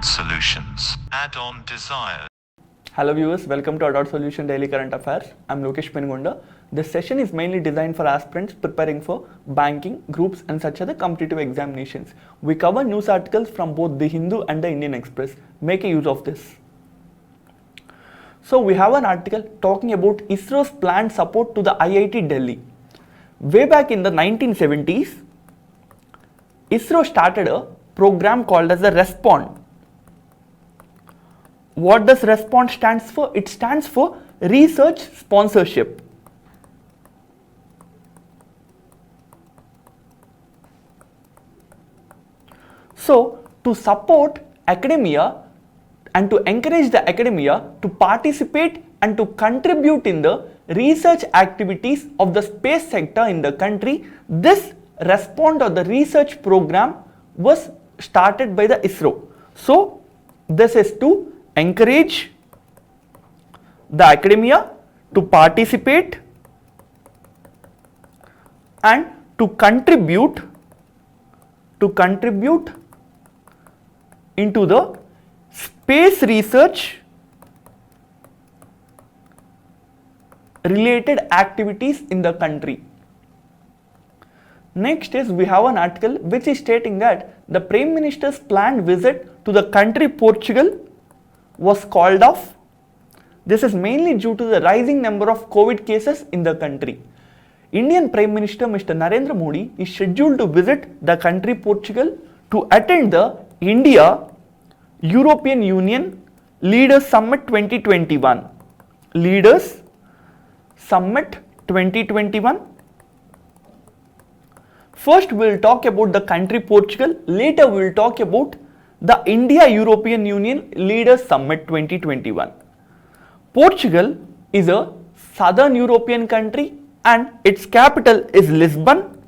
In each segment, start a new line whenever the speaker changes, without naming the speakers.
Addod Solutions. Add-on desired.
Hello viewers, welcome to Addod Solution Daily Current Affairs. I am Lokesh Pengonda. This session is mainly designed for aspirants preparing for banking, groups and such other competitive examinations. We cover news articles from both the Hindu and the Indian Express. Make a use of this. So we have an article talking about ISRO's planned support to the IIT Delhi. Way back in the 1970s, ISRO started a program called as the RESPOND. What does RESPOND stands for? It stands for Research Sponsorship. So, to support academia and to encourage the academia to participate and to contribute in the research activities of the space sector in the country, this RESPOND or the research program was started by the ISRO. So, this is to encourage the academia to participate and to contribute into the space research related activities in the country. Next is we have an article which is stating that the Prime Minister's planned visit to the country Portugal was called off. This is mainly due to the rising number of COVID cases in the country. Indian Prime Minister Mr. Narendra Modi is scheduled to visit the country Portugal to attend the India European Union Leaders Summit 2021. Leaders Summit 2021. First we will talk about the country Portugal, later we will talk about the India European Union Leaders Summit 2021. Portugal is a southern European country and its capital is Lisbon.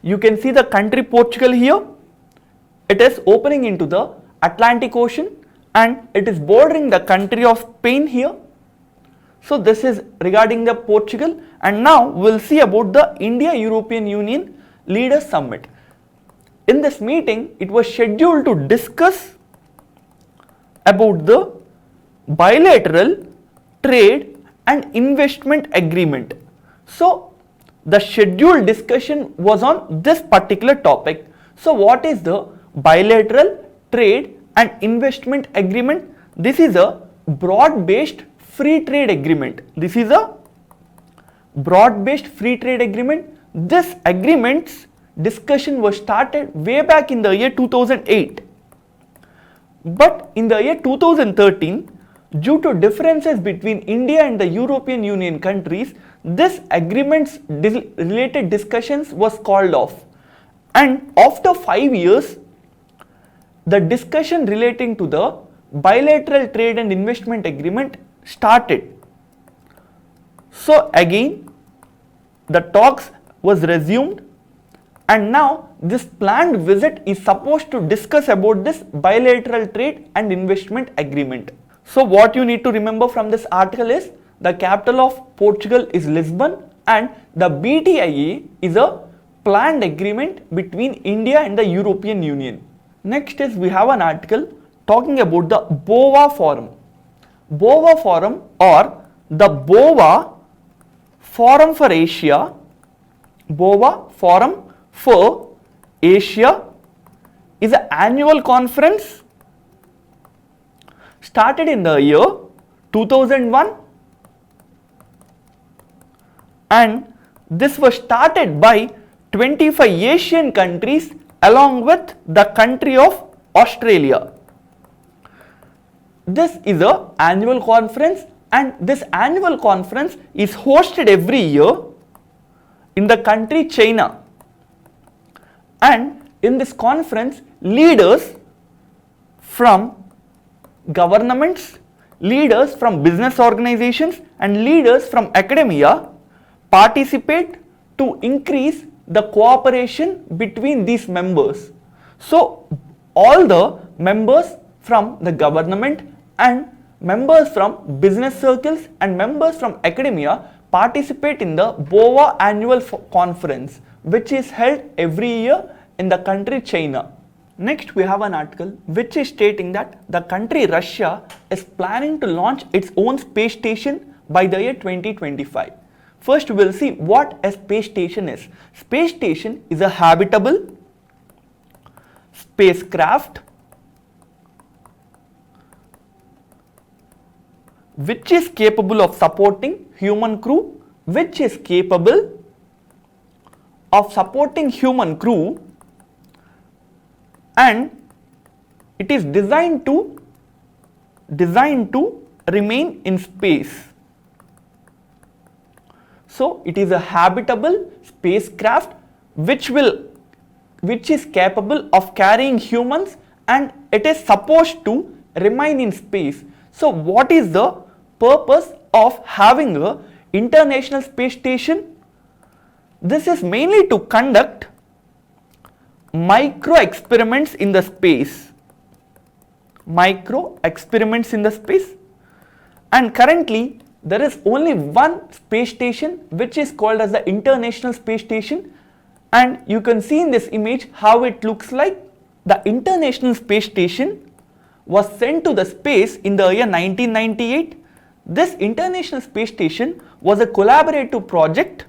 You can see the country Portugal here. It is opening into the Atlantic Ocean and it is bordering the country of Spain here. So this is regarding the Portugal, and now we will see about the India European Union Leaders Summit. In this meeting, it was scheduled to discuss about the bilateral trade and investment agreement. So the scheduled discussion was on this particular topic. So what is the bilateral trade and investment agreement? This is a broad-based free trade agreement. This is a broad-based free trade agreement. This agreement's discussion was started way back in the year 2008. But in the year 2013, due to differences between India and the European Union countries, this agreement's related discussions was called off. And after 5 years, the discussion relating to the bilateral trade and investment agreement started. So again, the talks was resumed, and now this planned visit is supposed to discuss about this bilateral trade and investment agreement. So what you need to remember from this article is the capital of Portugal is Lisbon and the BTIA is a planned agreement between India and the European Union. Next is we have an article talking about the BOA Forum. BOA Forum or the BOA Forum for Asia, BOA Forum for Asia is an annual conference started in the year 2001, and this was started by 25 Asian countries along with the country of Australia. This is an annual conference, and this annual conference is hosted every year in the country China. And in this conference, leaders from governments, leaders from business organizations and leaders from academia participate to increase the cooperation between these members. So all the members from the government and members from business circles and members from academia participate in the BOA annual conference, which is held every year in the country China. Next, we have an article which is stating that the country Russia is planning to launch its own space station by the year 2025. First, we will see what a space station is. Space station is a habitable spacecraft which is capable of supporting human crew, and it is designed to remain in space. So it is a habitable spacecraft which is capable of carrying humans, and it is supposed to remain in space. So what is the purpose of having a international space station? This is mainly to conduct micro experiments in the space. And currently there is only one space station which is called as the International Space Station, and you can see in this image how it looks like. The International Space Station was sent to the space in the year 1998. This International Space Station was a collaborative project.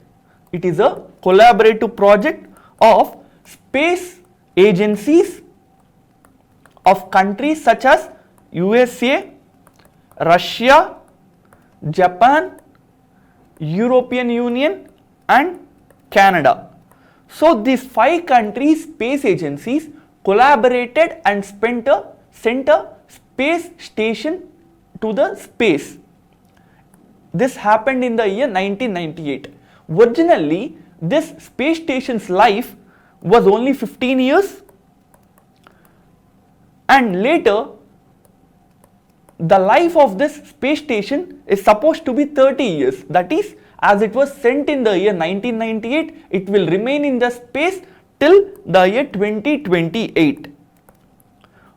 It is a collaborative project of space agencies of countries such as USA, Russia, Japan, European Union and Canada. So these 5 countries space agencies collaborated and sent a space station to the space. This happened in the year 1998. Originally, this space station's life was only 15 years, and later the life of this space station is supposed to be 30 years. That is, as it was sent in the year 1998, it will remain in the space till the year 2028.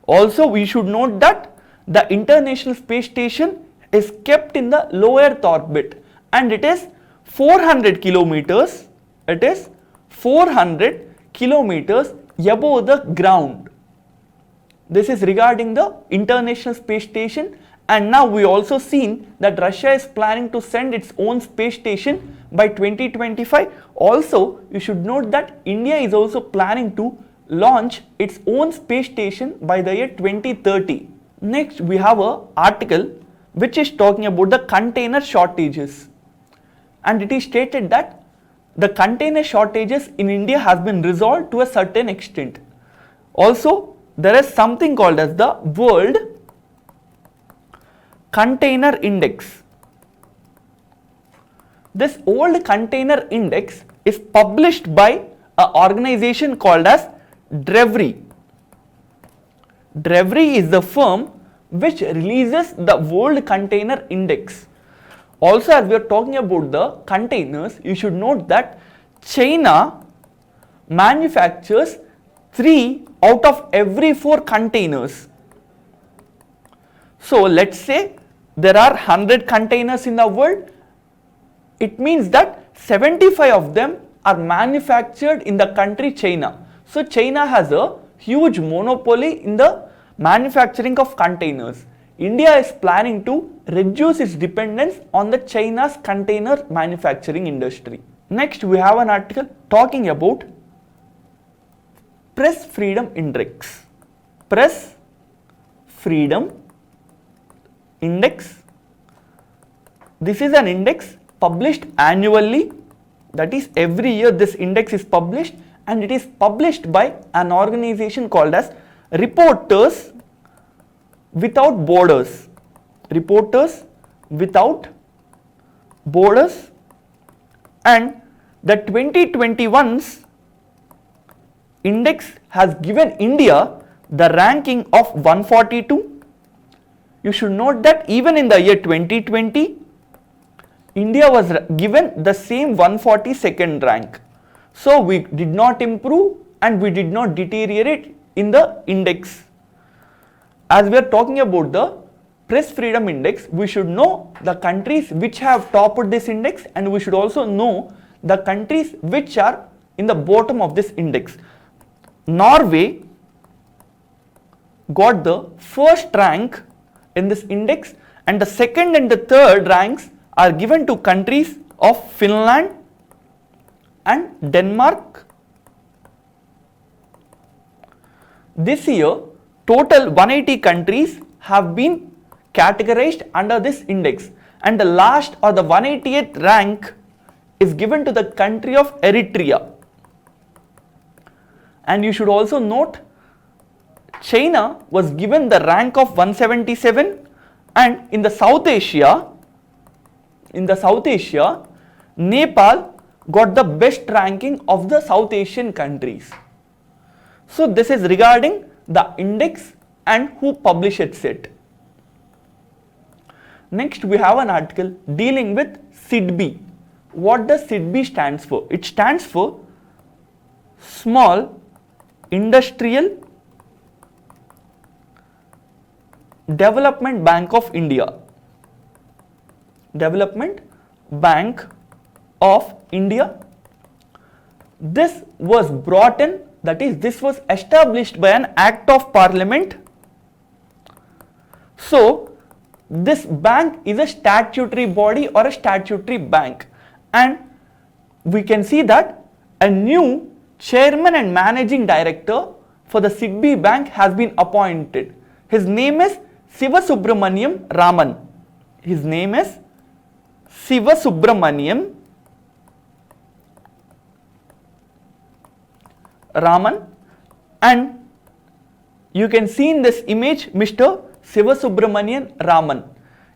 Also, we should note that the International Space Station is kept in the low Earth orbit, and it is 400 kilometers. It is 400 kilometers above the ground. This is regarding the International Space Station. And now we also seen that Russia is planning to send its own space station by 2025. Also, you should note that India is also planning to launch its own space station by the year 2030. Next, we have an article which is talking about the container shortages, and it is stated that the container shortages in India has been resolved to a certain extent. Also, there is something called as the World Container Index. This World Container Index is published by an organization called as DREVRI. DREVRI is the firm which releases the World Container Index. Also, as we are talking about the containers, you should note that China manufactures 3 out of every 4 containers. So, let's say there are 100 containers in the world. It means that 75 of them are manufactured in the country China. So, China has a huge monopoly in the manufacturing of containers. India is planning to reduce its dependence on the China's container manufacturing industry. Next, we have an article talking about Press Freedom Index. Press Freedom Index. This is an index published annually. That is, every year this index is published, and it is published by an organization called as Reporters Without Borders. Reporters Without Borders. And the 2021's index has given India the ranking of 142. You should note that even in the year 2020, India was given the same 142nd rank. So we did not improve and we did not deteriorate in the index. As we are talking about the Press Freedom Index, we should know the countries which have topped this index, and we should also know the countries which are in the bottom of this index. Norway got the first rank in this index, and the second and the third ranks are given to countries of Finland and Denmark. This year, total 180 countries have been categorized under this index, and the last or the 180th rank is given to the country of Eritrea. And you should also note, China was given the rank of 177, and in the South Asia, Nepal got the best ranking of the South Asian countries. So this is regarding the index and who publishes it. Next we have an article dealing with SIDBI. What does SIDBI stands for? It stands for Small Industrial Development Bank of India. Development Bank of India. This was brought in, that is, this was established by an Act of Parliament. So this bank is a statutory body or a statutory bank, and we can see that a new chairman and managing director for the SIDBI bank has been appointed. His name is Sivasubramaniam Raman. His name is Sivasubramaniam Raman, and you can see in this image Mr. Sivasubramanian Raman.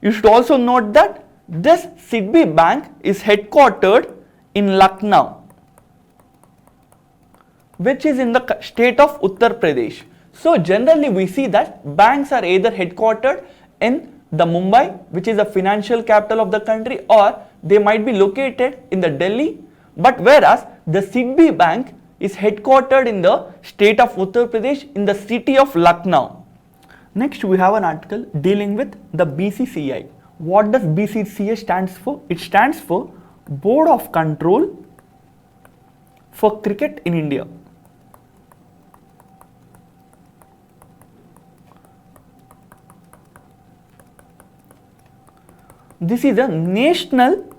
You should also note that this SIDBI bank is headquartered in Lucknow, which is in the state of Uttar Pradesh. So generally we see that banks are either headquartered in the Mumbai, which is the financial capital of the country, or they might be located in the Delhi, but whereas the SIDBI bank is headquartered in the state of Uttar Pradesh in the city of Lucknow. Next we have an article dealing with the BCCI. What does BCCI stands for? It stands for Board of Control for Cricket in India. This is a national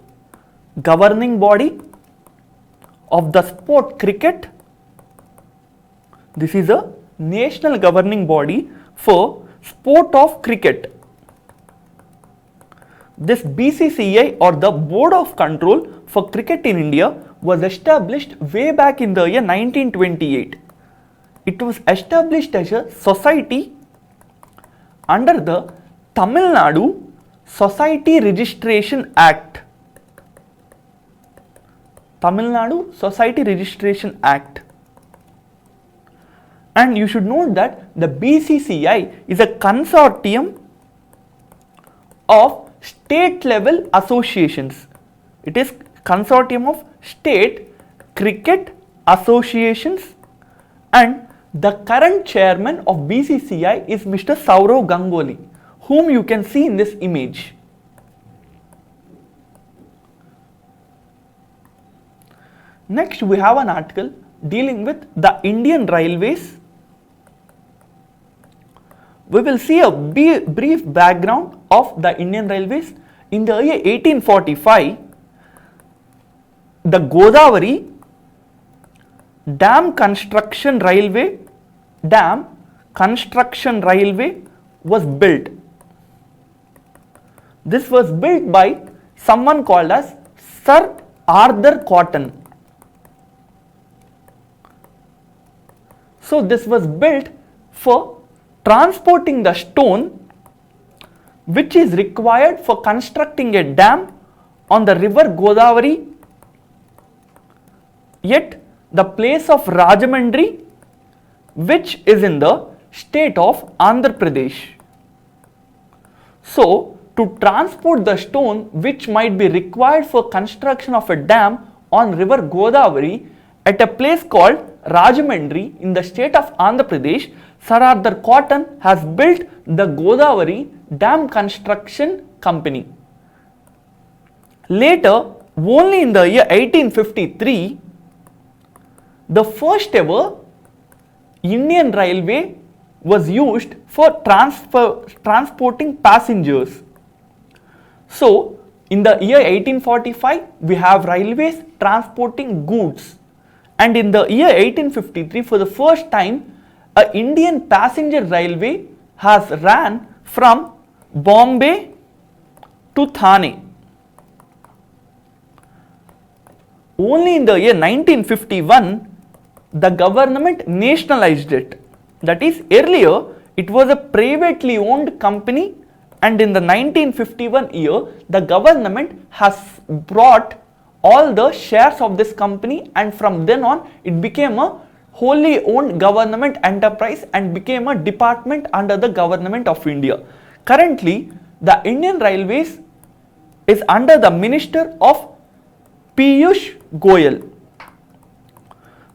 governing body of the sport cricket. This is a national governing body for sport of cricket. This BCCI, or the Board of Control for Cricket in India, was established way back in the year 1928. It was established as a society under the Tamil Nadu Society Registration Act. Tamil Nadu Society Registration Act. And you should note that the BCCI is a consortium of state level associations. It is consortium of state cricket associations, and the current chairman of BCCI is Mr. Sourav Ganguly, whom you can see in this image. Next we have an article dealing with the Indian Railways. We will see a brief background of the Indian Railways. In the year 1845, the Godavari Dam Construction Railway was built. This was built by someone called as Sir Arthur Cotton. So this was built for transporting the stone which is required for constructing a dam on the river Godavari at the place of Rajahmundry, which is in the state of Andhra Pradesh. So to transport the stone which might be required for construction of a dam on river Godavari at a place called Rajahmundry in the state of Andhra Pradesh, Sir Arthur Cotton has built the Godavari Dam Construction Company. Later, only in the year 1853, the first ever Indian Railway was used for transporting passengers. So, in the year 1845, we have railways transporting goods. And in the year 1853, for the first time, a Indian passenger railway has ran from Bombay to Thane. Only in the year 1951, the government nationalized it. That is, earlier it was a privately owned company, and in the 1951 year, the government has brought all the shares of this company, and from then on it became a wholly owned government enterprise and became a department under the government of India. Currently, the Indian Railways is under the Minister of Piyush Goyal.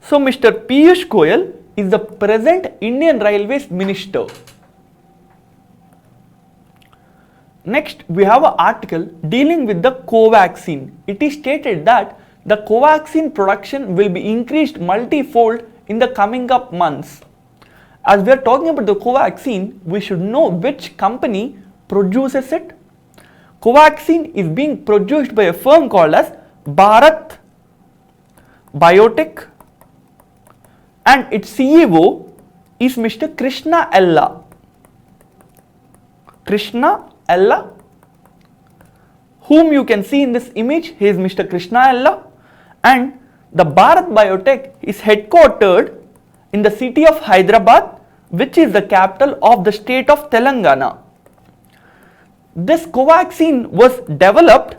So, Mr. Piyush Goyal is the present Indian Railways Minister. Next, we have an article dealing with the Covaxin. It is stated that the Covaxin production will be increased multifold in the coming up months. As we are talking about the Covaxin, we should know which company produces it. Covaxin is being produced by a firm called as Bharat Biotech, and its CEO is Mr. Krishna Ella. Krishna Ella, whom you can see in this image, he is Mr. Krishna Ella, and the Bharat Biotech is headquartered in the city of Hyderabad, which is the capital of the state of Telangana. This Covaxin was developed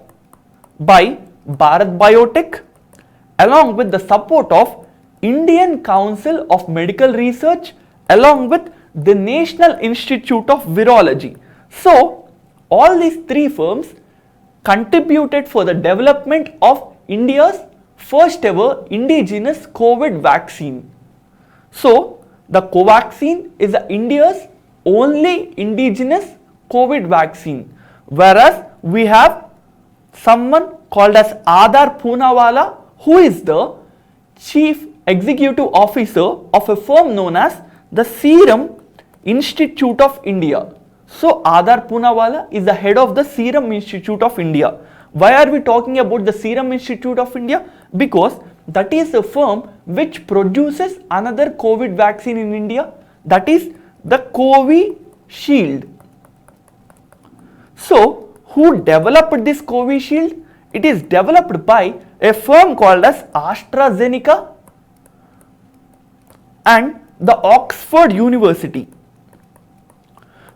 by Bharat Biotech along with the support of Indian Council of Medical Research along with the National Institute of Virology. So, all these three firms contributed for the development of India's first ever indigenous COVID vaccine. So, the Covaxin is India's only indigenous COVID vaccine, whereas we have someone called as Addod Poonawalla, who is the Chief Executive Officer of a firm known as the Serum Institute of India. So, Addod Poonawalla is the head of the Serum Institute of India. Why are we talking about the Serum Institute of India? Because that is a firm which produces another COVID vaccine in India, that is the Covishield. So, who developed this Covishield? It is developed by a firm called as AstraZeneca and the Oxford University.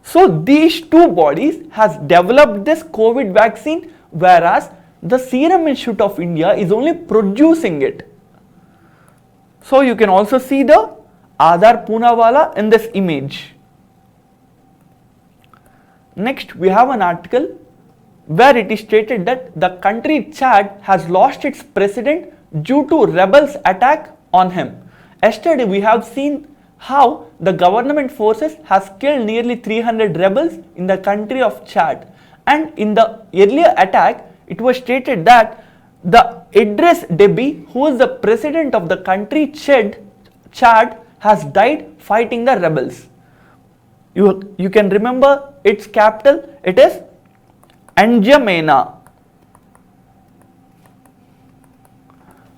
So, these two bodies has developed this COVID vaccine, whereas the Serum Institute of India is only producing it. So, you can also see the Addod Poonawalla in this image. Next, we have an article where it is stated that the country Chad has lost its president due to rebels' attack on him. Yesterday, we have seen how the government forces has killed nearly 300 rebels in the country of Chad, and in the earlier attack it was stated that the Idris Deby, who is the president of the country Chad, has died fighting the rebels. You can remember its capital, it is N'Djamena.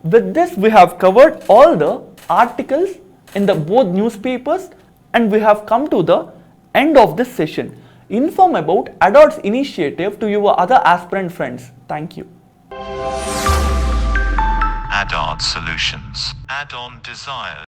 With this, we have covered all the articles in the both newspapers, and we have come to the end of this session. Inform about Addod's initiative to your other aspirant friends. Thank you.
Addod Solutions. Add-on Desires.